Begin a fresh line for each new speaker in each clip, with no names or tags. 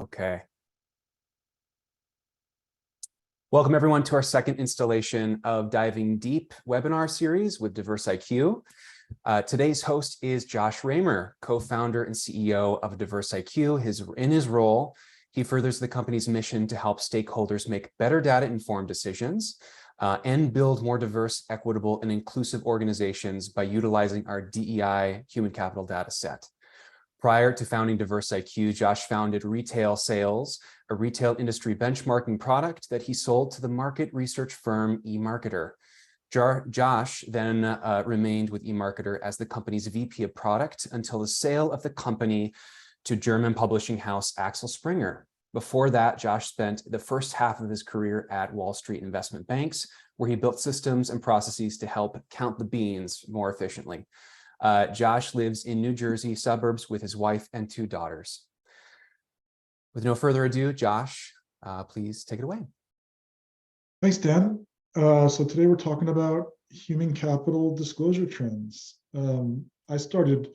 Okay. Welcome everyone to our second installation of Diving Deep webinar series with DiversIQ. Today's host is Josh Raymer, co-founder and CEO of DiversIQ. In his role, he furthers the company's mission to help stakeholders make better data-informed decisions and build more diverse, equitable, and inclusive organizations by utilizing our DEI human capital data set. Prior to founding DiversIQ, Josh founded Retail Sales, a retail industry benchmarking product that he sold to the market research firm eMarketer. Josh then remained with eMarketer as the company's VP of product until the sale of the company to German publishing house Axel Springer. Before that, Josh spent the first half of his career at Wall Street investment banks, where he built systems and processes to help count the beans more efficiently. Josh lives in New Jersey suburbs with his wife and 2 daughters. With no further ado, Josh, please take it away.
Thanks, Dan. So today we're talking about human capital disclosure trends. I started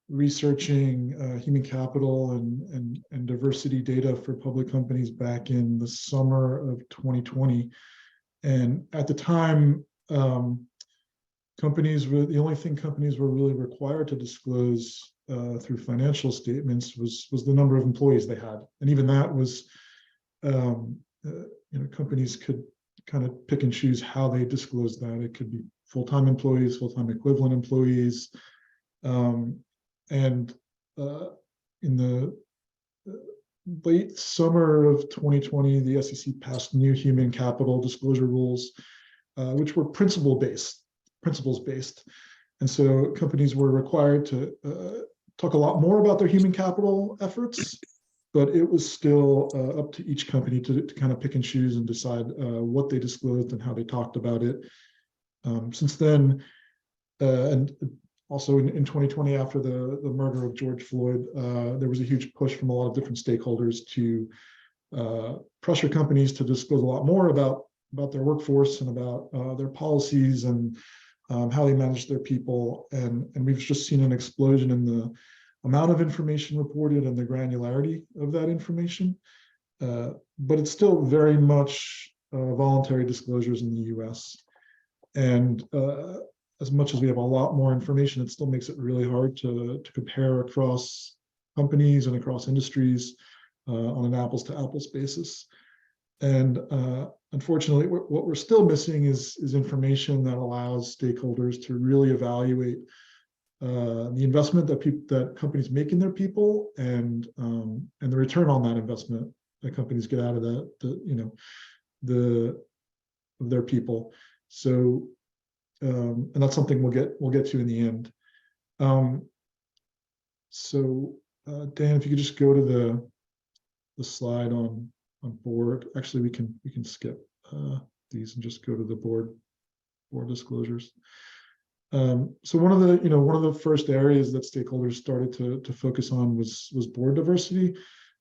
researching human capital and diversity data for public companies back in the summer of 2020. And at the time, the only thing companies were really required to disclose through financial statements was the number of employees they had. And even that was, companies could kind of pick and choose how they disclose that. It could be full-time employees, full-time equivalent employees. And in the late summer of 2020, the SEC passed new human capital disclosure rules, which were principles-based. And so companies were required to talk a lot more about their human capital efforts, but it was still up to each company to kind of pick and choose and decide what they disclosed and how they talked about it. Since then, and also in 2020, after the murder of George Floyd, there was a huge push from a lot of different stakeholders to pressure companies to disclose a lot more about their workforce and about their policies and how they manage their people. And we've just seen an explosion in the amount of information reported and the granularity of that information. But it's still very much voluntary disclosures in the US. And as much as we have a lot more information, it still makes it really hard to compare across companies and across industries on an apples to apples basis. And unfortunately, what we're still missing is information that allows stakeholders to really evaluate the investment that companies make in their people and the return on that investment that companies get out of their people. So, and that's something we'll get to in the end. Dan, if you could just go to the slide on board. Actually, we can skip these and just go to the board disclosures. So one of the first areas that stakeholders started to focus on was board diversity.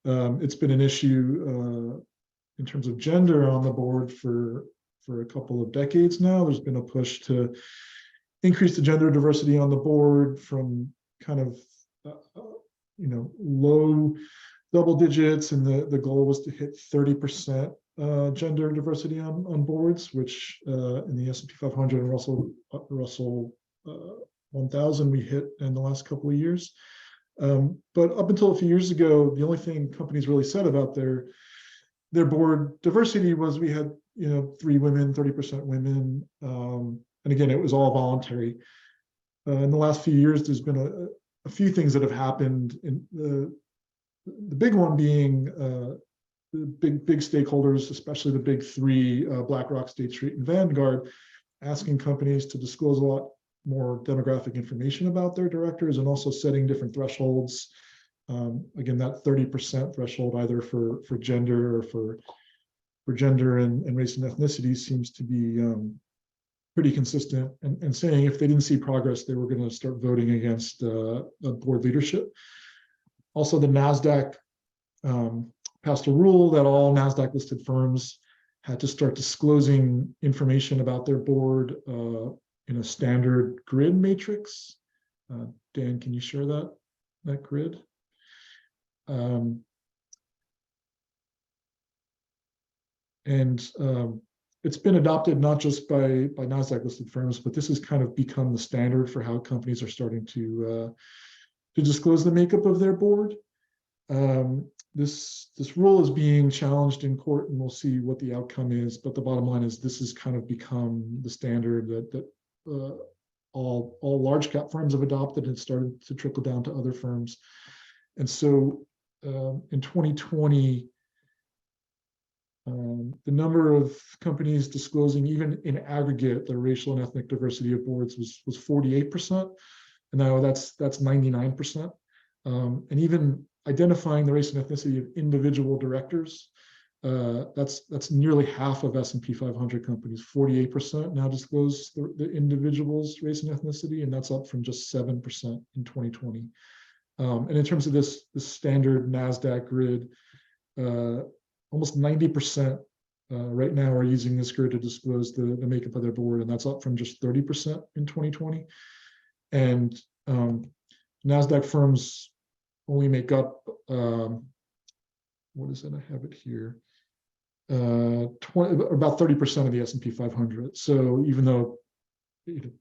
It's been an issue in terms of gender on the board for a couple of decades now. There's been a push to increase the gender diversity on the board from kind of low double digits, and the goal was to hit 30% gender diversity on boards, which in the S&P 500 and Russell 1000 we hit in the last couple of years. But up until a few years ago, the only thing companies really said about their board diversity was we had 3 women, 30% women, and again, it was all voluntary. In the last few years, there's been a few things that have happened. In the big one being the big stakeholders, especially the big 3, BlackRock, State Street, and Vanguard, asking companies to disclose a lot more demographic information about their directors and also setting different thresholds. Again, that 30% threshold, either for gender or for gender and race and ethnicity, seems to be pretty consistent, and saying if they didn't see progress, they were going to start voting against board leadership. Also, the NASDAQ passed a rule that all NASDAQ listed firms had to start disclosing information about their board in a standard grid matrix. Dan, can you share that grid? And it's been adopted not just by NASDAQ listed firms, but this has kind of become the standard for how companies are starting to disclose the makeup of their board. This rule is being challenged in court, and we'll see what the outcome is. But the bottom line is this has kind of become the standard that all large cap firms have adopted and started to trickle down to other firms. And so in 2020, the number of companies disclosing, even in aggregate, the racial and ethnic diversity of boards was 48%, and now that's 99%. And even identifying the race and ethnicity of individual directors, that's nearly half of S&P 500 companies. 48% now disclose the individual's race and ethnicity, and that's up from just 7% in 2020. And in terms of this standard NASDAQ grid, almost 90% right now are using this grid to disclose the makeup of their board, and that's up from just 30% in 2020. And NASDAQ firms only make up, what is it? I have it here. About 30% of the S&P 500. So even though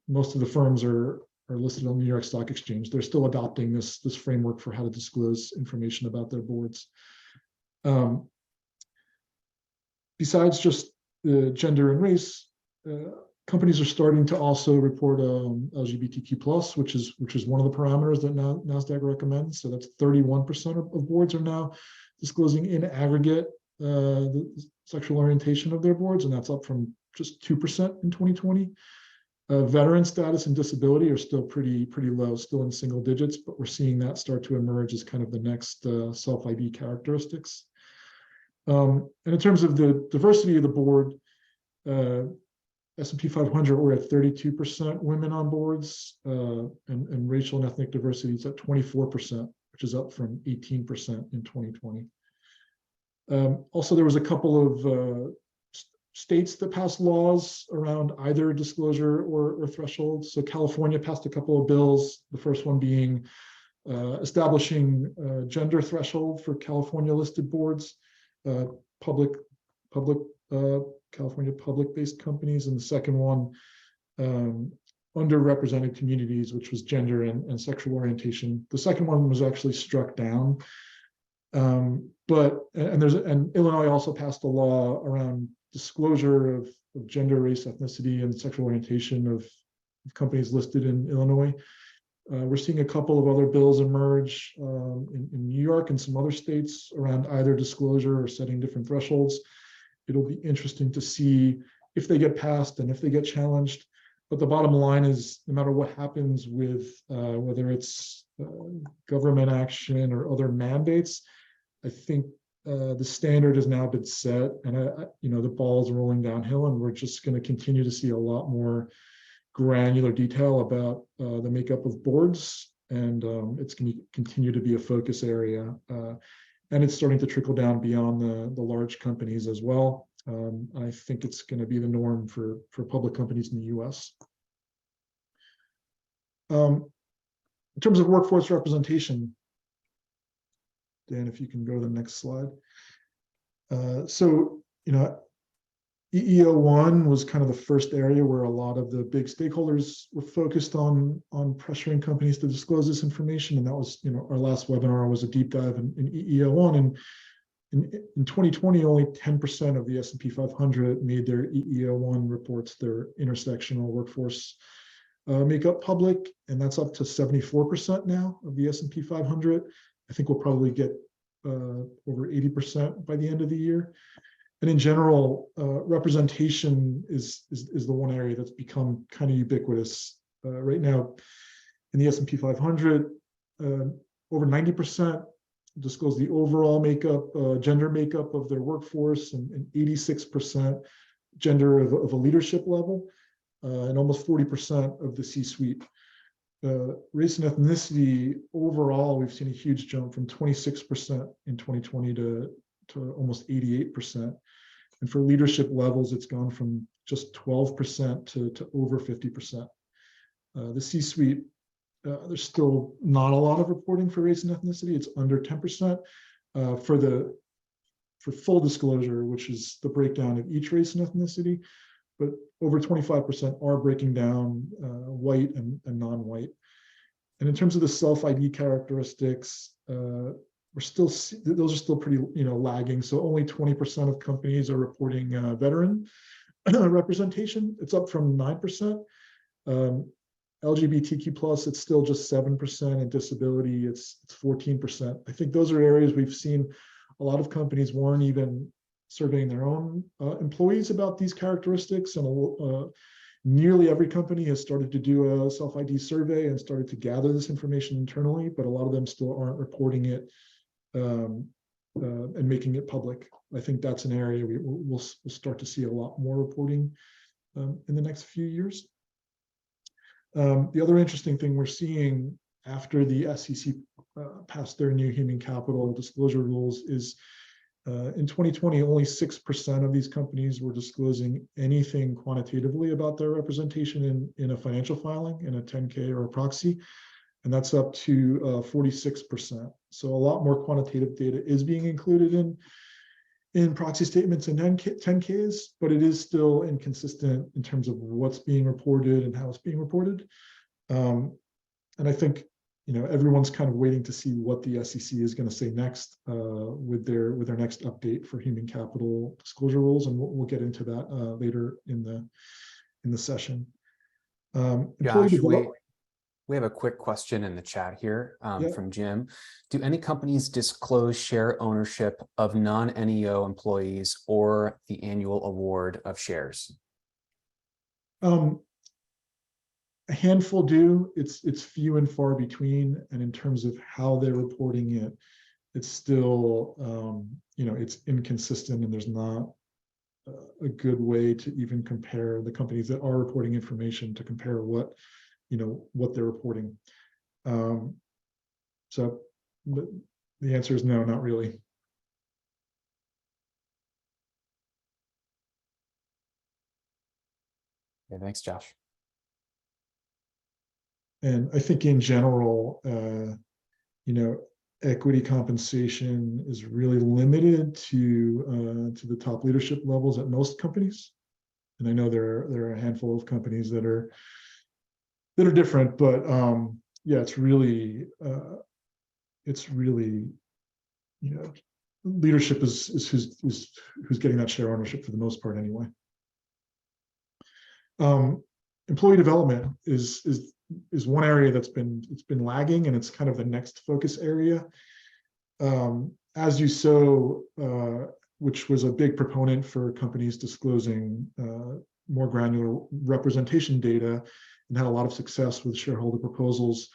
most of the firms are listed on the New York Stock Exchange, they're still adopting this framework for how to disclose information about their boards. Besides just the gender and race, companies are starting to also report LGBTQ+, which is one of the parameters that NASDAQ recommends. So that's 31% of boards are now disclosing in aggregate the sexual orientation of their boards, and that's up from just 2% in 2020. Veteran status and disability are still pretty low, still in single digits, but we're seeing that start to emerge as kind of the next self-ID characteristics. And in terms of the diversity of the board, S&P 500, we're at 32% women on boards, and racial and ethnic diversity is at 24%, which is up from 18% in 2020. Also, there was a couple of states that passed laws around either disclosure or thresholds. So California passed a couple of bills, the first one being establishing a gender threshold for California listed boards, California public-based companies, and the second one, underrepresented communities, which was gender and sexual orientation. The second one was actually struck down. But Illinois also passed a law around disclosure of gender, race, ethnicity, and sexual orientation of companies listed in Illinois. We're seeing a couple of other bills emerge in New York and some other states around either disclosure or setting different thresholds. It'll be interesting to see if they get passed and if they get challenged. But the bottom line is, no matter what happens with whether it's government action or other mandates, I think the standard has now been set, and the ball is rolling downhill, and we're just going to continue to see a lot more granular detail about the makeup of boards, and it's going to continue to be a focus area. And it's starting to trickle down beyond the large companies as well. I think it's going to be the norm for public companies in the US. In terms of workforce representation, Dan, if you can go to the next slide. So, EEO1 was kind of the first area where a lot of the big stakeholders were focused on pressuring companies to disclose this information. And that was, our last webinar was a deep dive in EEO1. And in 2020, only 10% of the S&P 500 made their EEO1 reports, their intersectional workforce makeup public. And that's up to 74% now of the S&P 500. I think we'll probably get over 80% by the end of the year. And in general, representation is the one area that's become kind of ubiquitous right now. In the S&P 500, over 90% disclose the overall makeup, gender makeup of their workforce, and 86% gender of a leadership level, and almost 40% of the C-suite. Race and ethnicity overall, we've seen a huge jump from 26% in 2020 to almost 88%. And for leadership levels, it's gone from just 12% to over 50%. The C-suite, there's still not a lot of reporting for race and ethnicity. It's under 10%. For for full disclosure, which is the breakdown of each race and ethnicity, but over 25% are breaking down white and non-white. And in terms of the self-ID characteristics, those are still pretty, lagging. So only 20% of companies are reporting veteran representation. It's up from 9%. LGBTQ plus, it's still just 7%, and disability, it's 14%. I think those are areas we've seen a lot of companies weren't even surveying their own employees about these characteristics, and nearly every company has started to do a self-ID survey and started to gather this information internally, but a lot of them still aren't reporting it and making it public. I think that's an area we'll start to see a lot more reporting in the next few years. The other interesting thing we're seeing after the SEC passed their new human capital disclosure rules is in 2020, only 6% of these companies were disclosing anything quantitatively about their representation in a financial filing, in a 10K or a proxy, and that's up to 46%. So a lot more quantitative data is being included in proxy statements and 10Ks, but it is still inconsistent in terms of what's being reported and how it's being reported. And I think everyone's kind of waiting to see what the SEC is going to say next with their next update for human capital disclosure rules, and we'll get into that later in the session.
Josh, we have a quick question in the chat here from Jim. Do any companies disclose share ownership of non-NEO employees or the annual award of shares?
A handful do. It's few and far between, and in terms of how they're reporting it, it's still it's inconsistent, and there's not a good way to even compare the companies that are reporting information to compare what they're reporting. So the answer is no, not really.
Yeah, thanks, Josh.
And I think in general, equity compensation is really limited to the top leadership levels at most companies. And I know there are a handful of companies that are different, but yeah, it's really leadership is who's getting that share ownership for the most part anyway. Employee development is one area that's been lagging, and it's kind of the next focus area. As you saw, which was a big proponent for companies disclosing more granular representation data and had a lot of success with shareholder proposals,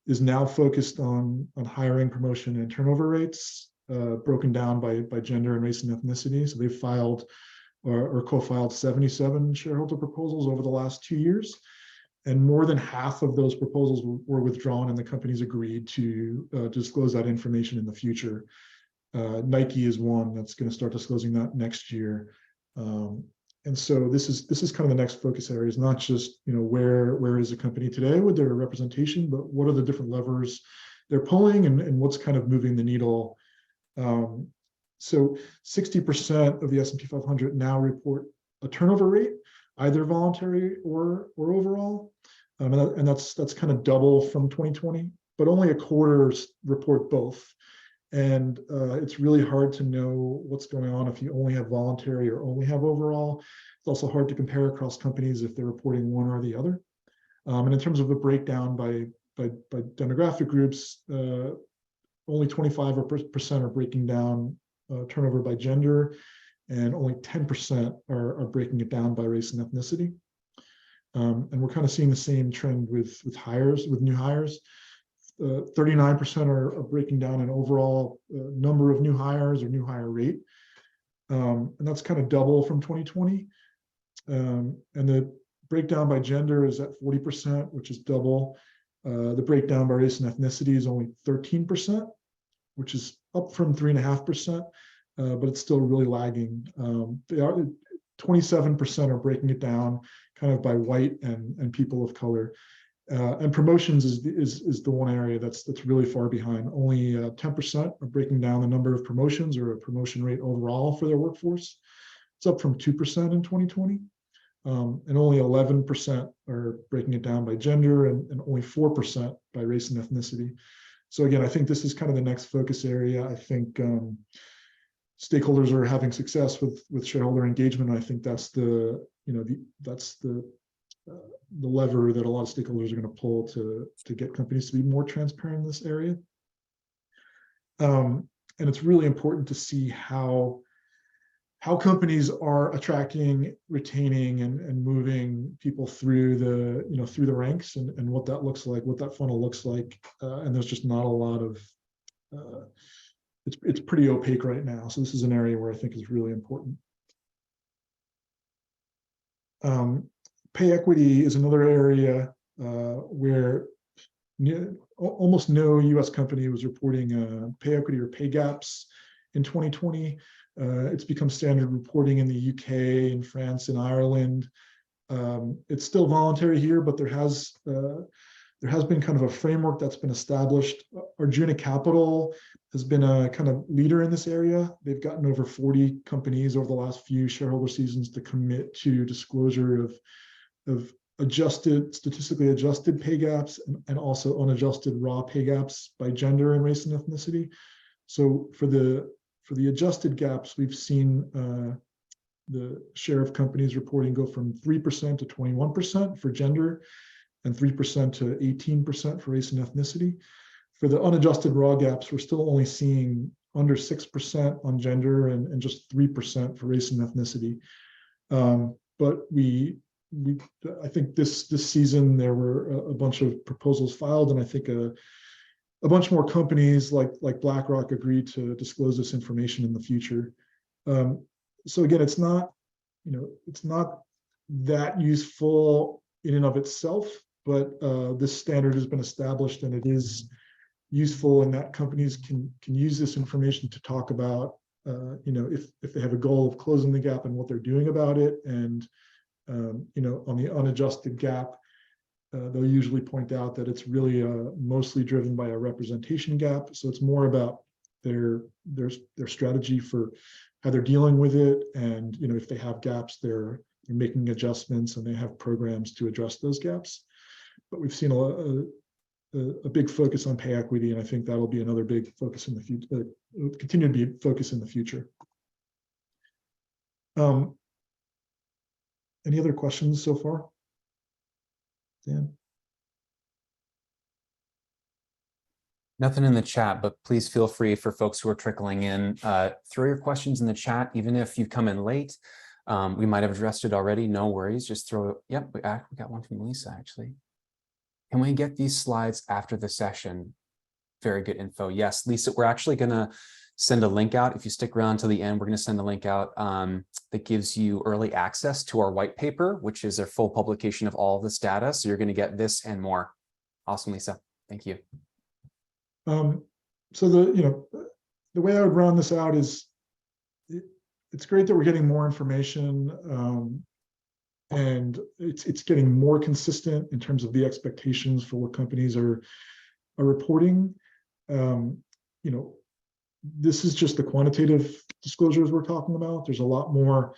is now focused on hiring, promotion, and turnover rates, broken down by gender and race and ethnicity. So they filed or co-filed 77 shareholder proposals over the last 2 years. And more than half of those proposals were withdrawn, and the companies agreed to disclose that information in the future. Nike is one that's going to start disclosing that next year. And so this is kind of the next focus area, is not just where is a company today with their representation, but what are the different levers they're pulling, and what's kind of moving the needle. So 60% of the S&P 500 now report a turnover rate, either voluntary or overall, and that's kind of double from 2020. But only a quarter report both. And it's really hard to know what's going on if you only have voluntary or only have overall. It's also hard to compare across companies if they're reporting one or the other. And in terms of a breakdown by demographic groups, only 25% are breaking down turnover by gender, and only 10% are breaking it down by race and ethnicity. And we're kind of seeing the same trend with new hires. 39% are breaking down an overall number of new hires or new hire rate. And that's kind of double from 2020. And the breakdown by gender is at 40%, which is double. The breakdown by race and ethnicity is only 13%, which is up from 3.5%, but it's still really lagging. 27% are breaking it down kind of by white and people of color. And promotions is the one area that's really far behind. Only 10% are breaking down the number of promotions or a promotion rate overall for their workforce. It's up from 2% in 2020. And only 11% are breaking it down by gender, and only 4% by race and ethnicity. So again, I think this is kind of the next focus area. I think stakeholders are having success with shareholder engagement. I think that's the lever that a lot of stakeholders are going to pull to get companies to be more transparent in this area. And it's really important to see how companies are attracting, retaining, and moving people through the ranks, and what that looks like, what that funnel looks like. And there's just not a lot of it's pretty opaque right now. So this is an area where I think is really important. Pay equity is another area where almost no U.S. company was reporting pay equity or pay gaps in 2020. It's become standard reporting in the UK, in France, and Ireland. It's still voluntary here, but there has been kind of a framework that's been established. Arjuna Capital has been a kind of leader in this area. They've gotten over 40 companies over the last few shareholder seasons to commit to disclosure of statistically adjusted pay gaps, and also unadjusted raw pay gaps by gender and race and ethnicity. So for the adjusted gaps, we've seen the share of companies reporting go from 3% to 21% for gender, and 3% to 18% for race and ethnicity. For the unadjusted raw gaps, we're still only seeing under 6% on gender, and just 3% for race and ethnicity. But I think this season there were a bunch of proposals filed, and I think a bunch more companies like BlackRock agreed to disclose this information in the future. So again, it's not that useful in and of itself, but this standard has been established, and it is useful in that companies can use this information to talk about if they have a goal of closing the gap and what they're doing about it. And on the unadjusted gap, they'll usually point out that it's really mostly driven by a representation gap. So it's more about their strategy for how they're dealing with it, and if they have gaps, they're making adjustments, and they have programs to address those gaps. But we've seen a big focus on pay equity, and I think that'll be another big focus in the future. Continue to be a focus in the future. Any other questions so far, Dan?
Nothing in the chat, but please feel free, for folks who are trickling in, throw your questions in the chat, even if you come in late. We might have addressed it already. No worries. Just throw it. Yep, we got one from Lisa, actually. Can we get these slides after the session? Very good info. Yes, Lisa, we're actually going to send a link out. If you stick around till the end, we're going to send a link out that gives you early access to our white paper, which is a full publication of all of this data. So you're going to get this and more. Awesome, Lisa. Thank you.
So the way I would round this out is it's great that we're getting more information, and it's getting more consistent in terms of the expectations for what companies are reporting. This is just the quantitative disclosures we're talking about. There's a lot more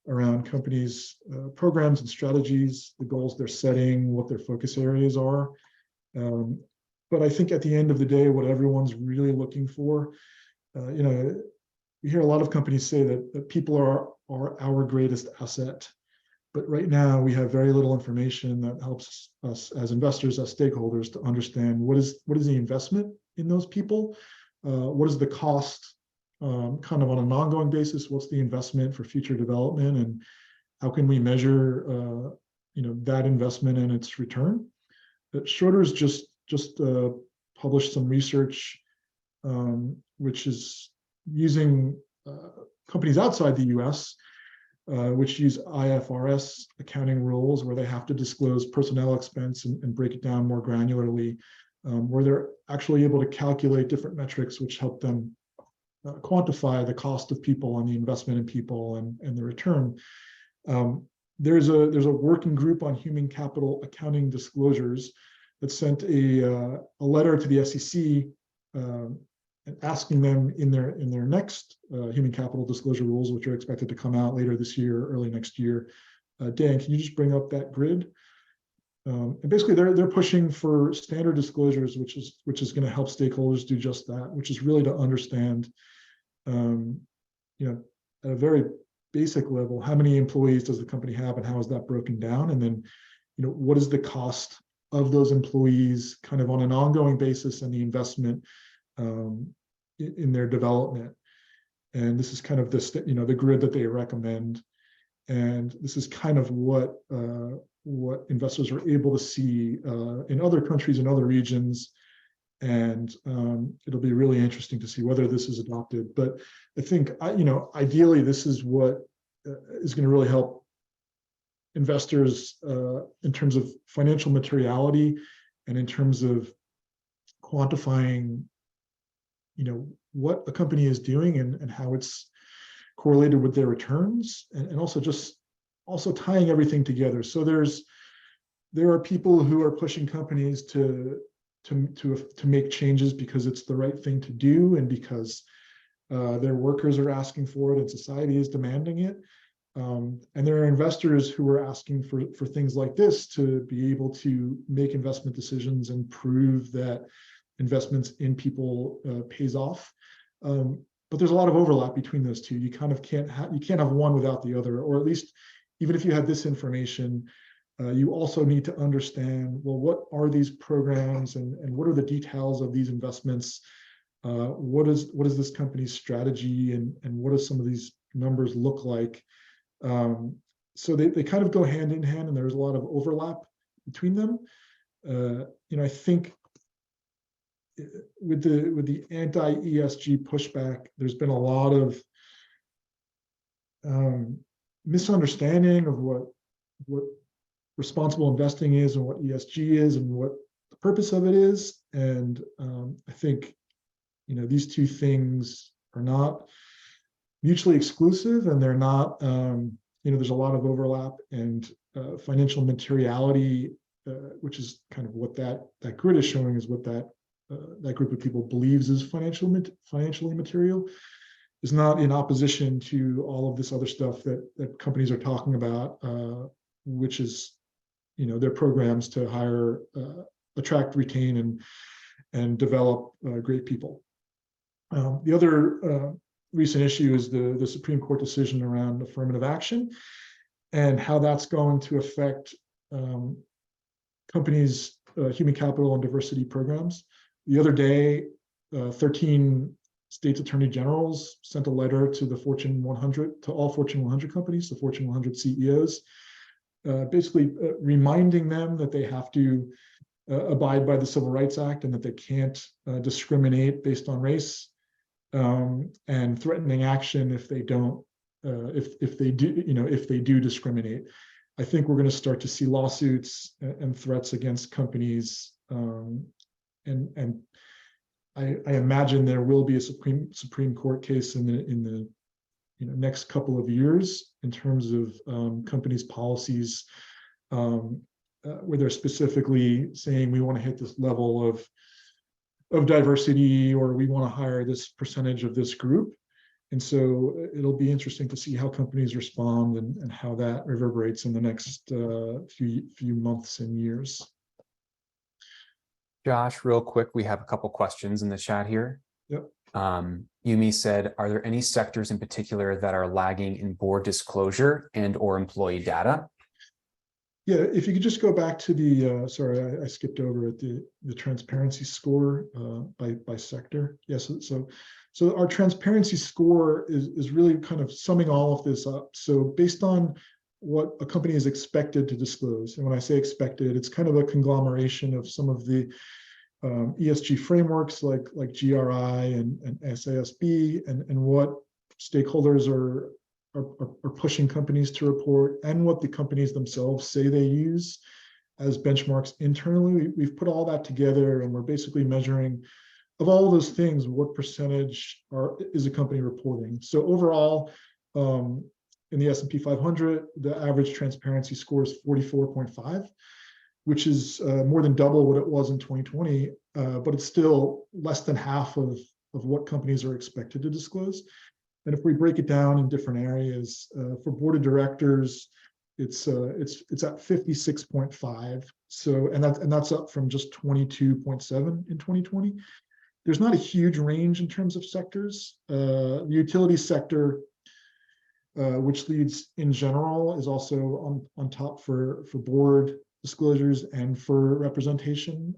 around companies' programs and strategies, the goals they're setting, what their focus areas are. But I think at the end of the day, what everyone's really looking for, we hear a lot of companies say that people are our greatest asset. But right now, we have very little information that helps us as investors, as stakeholders, to understand what is the investment in those people, what is the cost, kind of on an ongoing basis, what's the investment for future development, and how can we measure that investment and its return. Schroders just published some research, which is using companies outside the US, which use IFRS accounting rules, where they have to disclose personnel expense and break it down more granularly, where they're actually able to calculate different metrics which help them quantify the cost of people and the investment in people and the return. there's a working group on human capital accounting disclosures that sent a letter to the SEC asking them in their next human capital disclosure rules, which are expected to come out later this year, early next year. Dan, can you just bring up that grid? And basically, they're pushing for standard disclosures, which is going to help stakeholders do just that, which is really to understand, at a very basic level, how many employees does the company have, and how is that broken down, and then, what is the cost of those employees, kind of on an ongoing basis, and the investment in their development. And this is kind of the grid that they recommend, and this is kind of what investors are able to see in other countries and other regions. And it'll be really interesting to see whether this is adopted. But I think, ideally, this is what is going to really help investors in terms of financial materiality, and in terms of quantifying, what a company is doing, and how it's correlated with their returns, and also tying everything together. So there are people who are pushing companies to make changes because it's the right thing to do, and because their workers are asking for it and society is demanding it. And there are investors who are asking for things like this to be able to make investment decisions and prove that investments in people pays off. But there's a lot of overlap between those two. You kind of can't have one without the other, or at least, even if you have this information, you also need to understand, well, what are these programs, and what are the details of these investments? What is this company's strategy, and what do some of these numbers look like? So they kind of go hand in hand, and there's a lot of overlap between them. I think with the anti-ESG pushback, there's been a lot of misunderstanding of what responsible investing is, and what ESG is, and what the purpose of it is. And I think these two things are not mutually exclusive, and they're not. There's a lot of overlap, and financial materiality, which is kind of what that grid is showing, is what that group of people believes is financially material, is not in opposition to all of this other stuff that companies are talking about, which is, their programs to hire, attract, retain, and develop great people. The other recent issue is the Supreme Court decision around affirmative action, and how that's going to affect companies' human capital and diversity programs. The other day, 13 states attorney generals sent a letter to the Fortune 100, to all Fortune 100 companies, the Fortune 100 CEOs, basically reminding them that they have to abide by the Civil Rights Act, and that they can't discriminate based on race, and threatening action if they don't, if they do discriminate. I think we're going to start to see lawsuits and threats against companies. And I imagine there will be a Supreme Court case in the next couple of years, in terms of companies' policies, where they're specifically saying, we want to hit this level of diversity, or we want to hire this percentage of this group. And so it'll be interesting to see how companies respond, and how that reverberates in the next few months and years.
Josh, real quick, we have a couple questions in the chat here.
Yep.
Yumi said, are there any sectors in particular that are lagging in board disclosure and/or employee data?
Yeah, if you could just go back to the, sorry, I skipped over at the transparency score by sector. Yes, so our transparency score is really kind of summing all of this up. So based on what a company is expected to disclose, and when I say expected, it's kind of a conglomeration of some of the ESG frameworks like GRI and SASB, and what stakeholders are pushing companies to report, and what the companies themselves say they use as benchmarks internally. We've put all that together, and we're basically measuring, of all those things, what percentage is a company reporting. So overall, in the S&P 500, the average transparency score is 44.5, which is more than double what it was in 2020, but it's still less than half of what companies are expected to disclose. And if we break it down in different areas, for board of directors, it's at 56.5. So, and that's up from just 22.7 in 2020. There's not a huge range in terms of sectors. The utility sector, which leads in general, is also on top for board disclosures and for representation.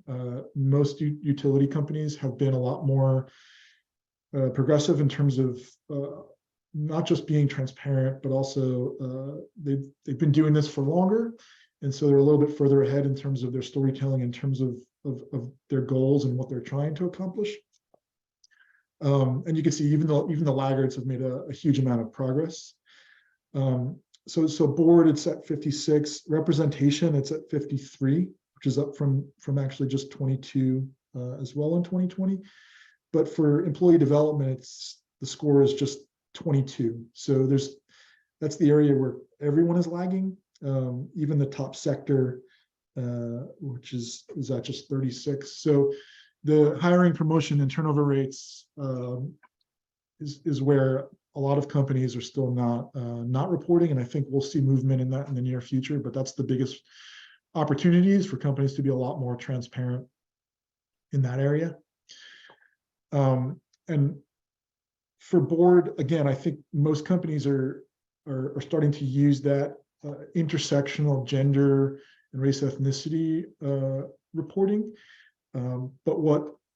Most utility companies have been a lot more progressive in terms of not just being transparent, but also they've been doing this for longer, and so they're a little bit further ahead in terms of their storytelling, in terms of their goals and what they're trying to accomplish. And you can see even the laggards have made a huge amount of progress. So board, it's at 56. Representation, it's at 53, which is up from actually just 22 as well in 2020. But for employee development, the score is just 22. So that's the area where everyone is lagging. Even the top sector, which is at just 36. So the hiring, promotion, and turnover rates is where a lot of companies are still not reporting, and I think we'll see movement in that in the near future. But that's the biggest opportunities for companies to be a lot more transparent in that area. And for board, again, I think most companies are starting to use that intersectional gender and race ethnicity reporting. But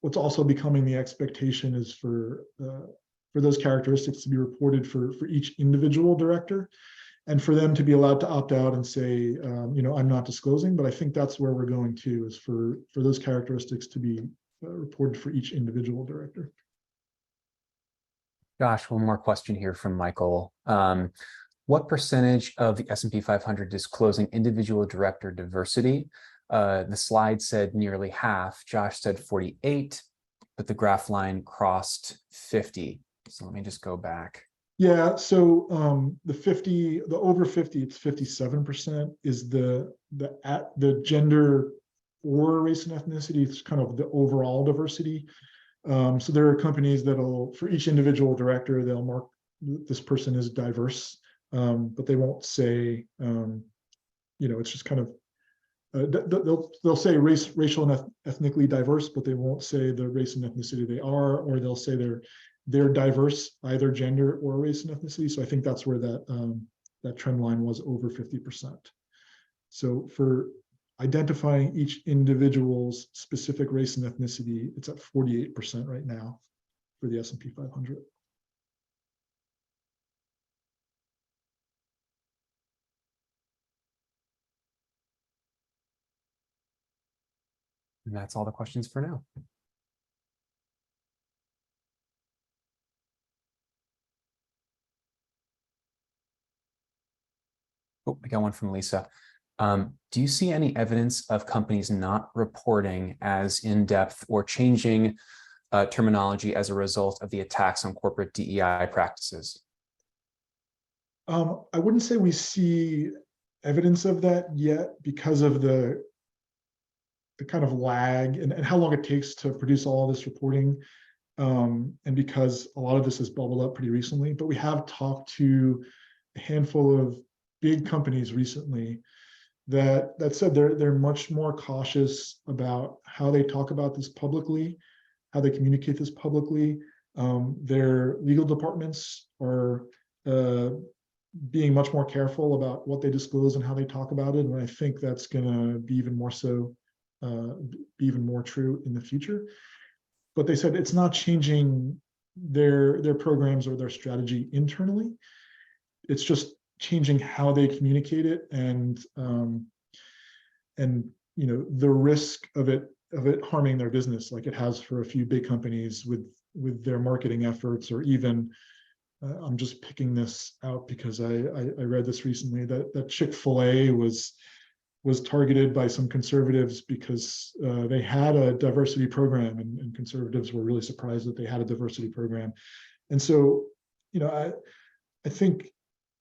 what's also becoming the expectation is for those characteristics to be reported for each individual director, and for them to be allowed to opt out and say, I'm not disclosing. But I think that's where we're going to, is for those characteristics to be reported for each individual director.
Josh, one more question here from Michael. What percentage of the S&P 500 disclosing individual director diversity? The slide said nearly half. Josh said 48, but the graph line crossed 50. So let me just go back.
Yeah, so the over 50, it's 57% is the gender or race and ethnicity. It's kind of the overall diversity. So there are companies that'll, for each individual director, they'll mark this person is diverse, but they won't say, it's just kind of, they'll say racial and ethnically diverse, but they won't say the race and ethnicity they are, or they'll say they're diverse, either gender or race and ethnicity. So I think that's where that trend line was over 50%. So for identifying each individual's specific race and ethnicity, it's at 48% right now for the S&P 500.
And that's all the questions for now. Oh, we got one from Lisa. Do you see any evidence of companies not reporting as in-depth or changing terminology as a result of the attacks on corporate DEI practices?
I wouldn't say we see evidence of that yet, because of the kind of lag and how long it takes to produce all of this reporting. And because a lot of this has bubbled up pretty recently, but we have talked to a handful of big companies recently that said they're much more cautious about how they talk about this publicly, how they communicate this publicly. Their legal departments are being much more careful about what they disclose and how they talk about it. And I think that's going to be even more so, be even more true in the future. But they said it's not changing their programs or their strategy internally. It's just changing how they communicate it, and the risk of it harming their business, like it has for a few big companies with their marketing efforts, or even I'm just picking this out because I read this recently, that Chick-fil-A was targeted by some conservatives because they had a diversity program, and conservatives were really surprised that they had a diversity program. And so, I think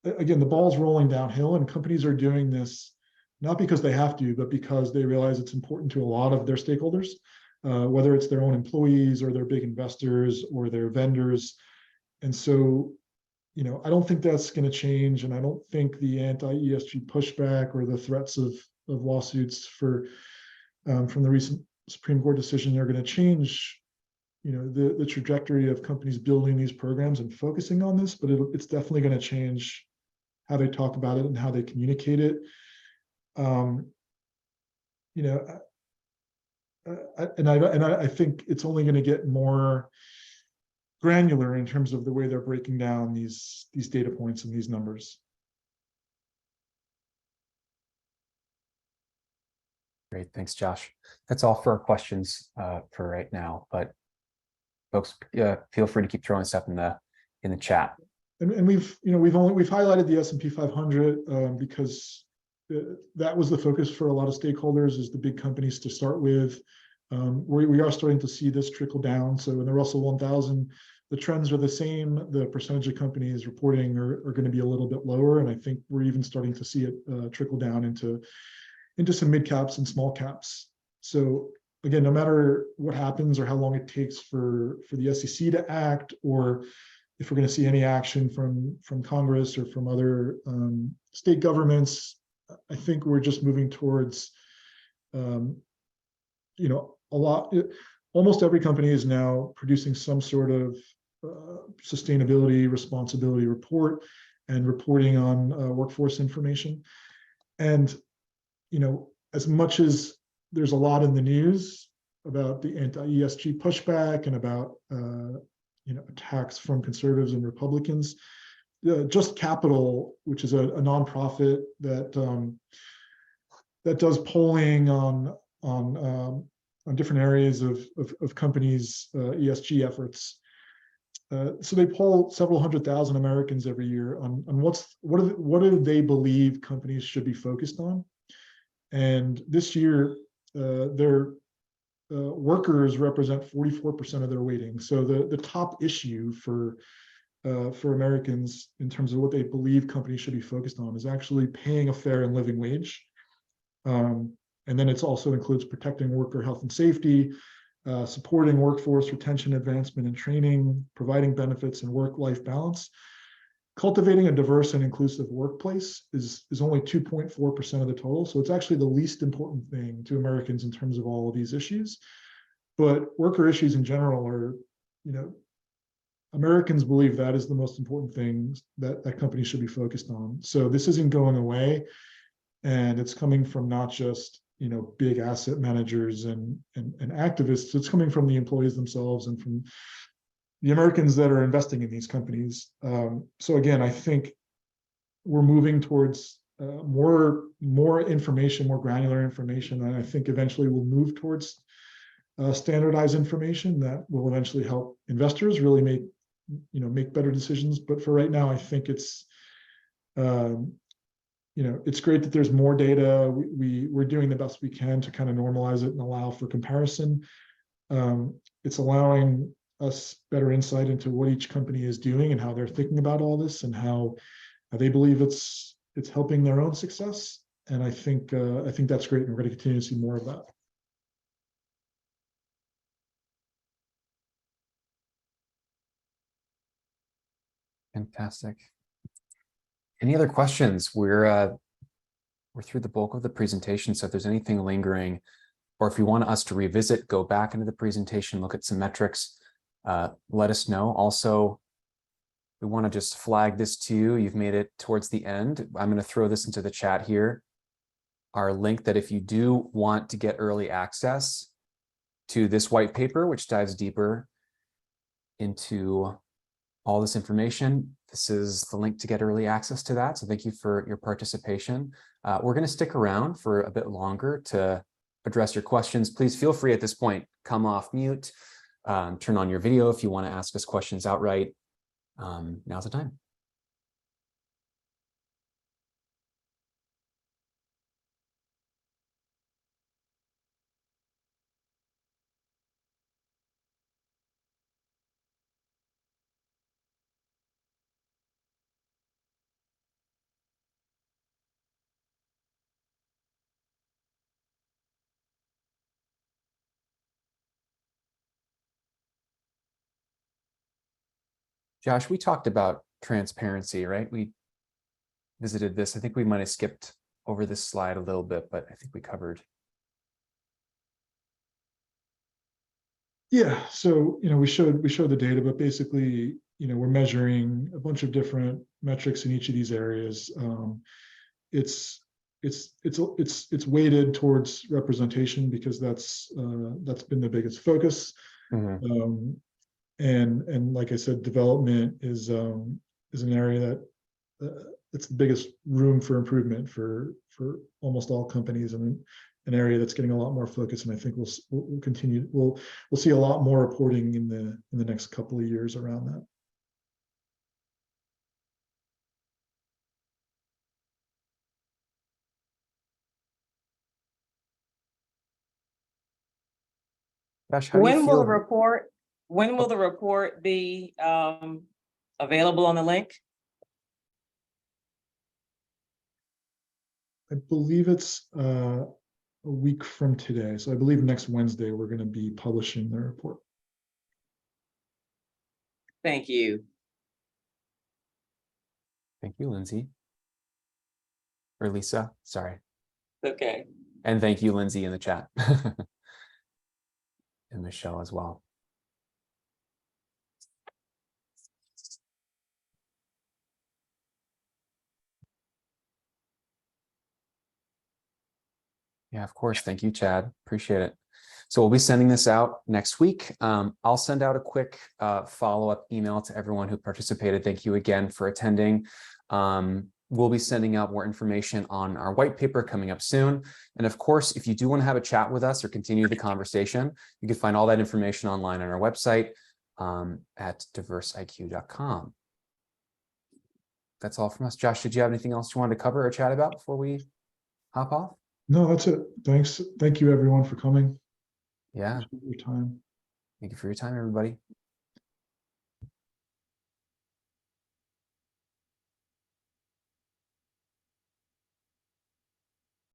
again, the ball's rolling downhill, and companies are doing this not because they have to, but because they realize it's important to a lot of their stakeholders, whether it's their own employees or their big investors or their vendors. And so, I don't think that's going to change. And I don't think the anti-ESG pushback or the threats of lawsuits from the recent Supreme Court decision are going to change, the trajectory of companies building these programs and focusing on this, but it's definitely going to change how they talk about it and how they communicate it. I think it's only going to get more granular in terms of the way they're breaking down these data points and these numbers.
Great, thanks, Josh. That's all for our questions for right now. But folks, feel free to keep throwing stuff in the chat.
And we've highlighted the S&P 500 because that was the focus for a lot of stakeholders, is the big companies to start with. We are starting to see this trickle down. So in the Russell 1000, the trends are the same. The percentage of companies reporting are going to be a little bit lower, and I think we're even starting to see it trickle down into some mid caps and small caps. So again, no matter what happens or how long it takes for the SEC to act, or if we're going to see any action from Congress or from other state governments, I think we're just moving towards, almost every company is now producing some sort of sustainability responsibility report and reporting on workforce information. And, as much as there's a lot in the news about the anti-ESG pushback and about, attacks from conservatives and Republicans, Just Capital, which is a nonprofit that does polling on different areas of companies' ESG efforts. So they poll several 100,000 Americans every year on what do they believe companies should be focused on. And this year, their workers represent 44% of their weighting. So the top issue for Americans in terms of what they believe companies should be focused on is actually paying a fair and living wage. And then it also includes protecting worker health and safety, supporting workforce retention, advancement, and training, providing benefits and work-life balance. Cultivating a diverse and inclusive workplace is only 2.4% of the total. So it's actually the least important thing to Americans in terms of all of these issues. But worker issues in general are, Americans believe that is the most important thing that companies should be focused on. So this isn't going away. And it's coming from not just, big asset managers and activists. It's coming from the employees themselves and from the Americans that are investing in these companies. So again, I think we're moving towards more information, more granular information, and I think eventually we'll move towards standardized information that will eventually help investors really make better decisions. But for right now, I think it's it's great that there's more data. We're doing the best we can to kind of normalize it and allow for comparison. It's allowing us better insight into what each company is doing and how they're thinking about all this and how they believe it's helping their own success. And I think that's great, and we're going to continue to see more of that.
Fantastic. Any other questions? We're through the bulk of the presentation, so if there's anything lingering, or if you want us to revisit, go back into the presentation, look at some metrics, let us know. Also, we want to just flag this to you. You've made it towards the end. I'm going to throw this into the chat here. Our link that if you do want to get early access to this white paper, which dives deeper into all this information, this is the link to get early access to that. So thank you for your participation. We're going to stick around for a bit longer to address your questions. Please feel free at this point, come off mute, turn on your video if you want to ask us questions outright. Now's the time. Josh, we talked about transparency, right? We visited this. I think we might have skipped over this slide a little bit, but I think we covered.
Yeah, so we showed the data, but basically, we're measuring a bunch of different metrics in each of these areas. It's weighted towards representation because that's been the biggest focus.
Mm-hmm.
And like I said, development is an area that it's the biggest room for improvement for almost all companies, and an area that's getting a lot more focus. And I think we'll continue. We'll see a lot more reporting in the next couple of years around that.
Josh, how do you feel?
When will the report be available on the link?
I believe it's a week from today. So I believe next Wednesday we're going to be publishing the report.
Thank you.
Thank you, Lindsay. Or Lisa, sorry.
Okay.
And thank you, Lindsay, in the chat. And Michelle as well. Yeah, of course. Thank you, Chad. Appreciate it. So we'll be sending this out next week. I'll send out a quick follow-up email to everyone who participated. Thank you again for attending. We'll be sending out more information on our white paper coming up soon. And of course, if you do want to have a chat with us or continue the conversation, you can find all that information online on our website at DiversIQ.com. That's all from us. Josh, did you have anything else you wanted to cover or chat about before we hop off?
No, that's it. Thanks. Thank you, everyone, for coming.
Yeah.
Thanks for your time.
Thank you for your time, everybody.